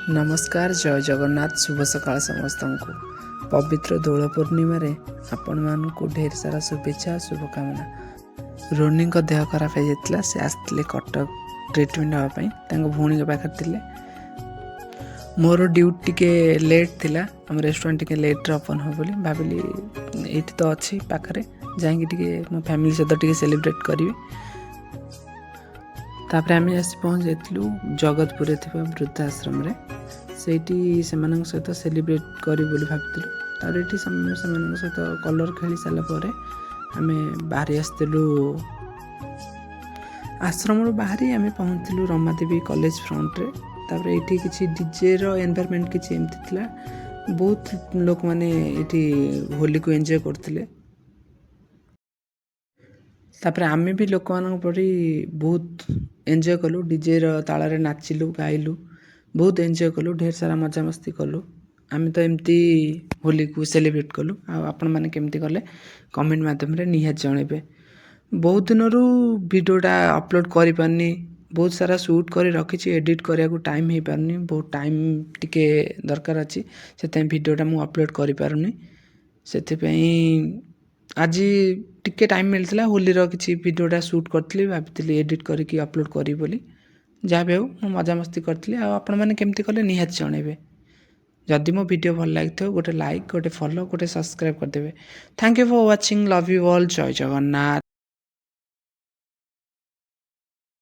नमस्कार जय जगन्नाथ शुभ सकाळ समस्त को पवित्र दोल पूर्णिम आपण मानक ढेर सारा शुभेच्छा शुभकामना। रोनी को देह खराब हो जाता से आसते कटक ट्रिटमेंट हाँपाई भौणी के पाखे थे। मोर ड्यूटी टे लेट थिला आम रेस्टोरेंट टे लेट ओपन हो बोली भाविली ये तो अच्छी पाखे जाकि मो फैमिली सहित टे सेलिब्रेट करी। तापर आम आसी पहुँच जाइलु जगतपुर थी वृद्धाश्रम से सहित सेलिब्रेट करी बोली भाविलु। तार ये सहित कलर खेली सारापर आम बाहरी आसलु आश्रम बाहरी आम पहुँचलु रमादेवी कॉलेज फ्रंट रे। तापर ये किसी डीजे रो एनवायरनमेंट किसी एमती थिला बहुत लोक माने ये होली को एंजॉय करते। तापर आम भी लोक मान परी बहुत एंजॉय कलु डीजे ताल नाचिलु गाइलु बहुत एंजॉय कलु ढेर सारा मजा मस्ती कलु। आम तो एमती होली को सेलिब्रेट कलु। आपण मैंने केमती कले कमेंट माध्यम निहात जनइबे। बहुत दिन भिडियोटा अपलोड करि पारनी बहुत सारा शूट कर रखी एडिट करने को टाइम हो पारनी बहुत टाइम टिके दरकार अच्छी से भिडियोटा मुझे अपलोड कर पारुनी। से आज टिके टाइम मिलता होली किसी भिडियोटा शूट करी भाई एडिट करके अपलोड करी बोली जहाँ भी हो मजा मस्ती करी। आपण मैंने केमती कले निहात जनइबे। जदि मो वीडियो भल लगी गोटे लाइक गोटे फॉलो गोटे सब्सक्राइब करदेवे। Thank you for watching love you all जय जगन्नाथ।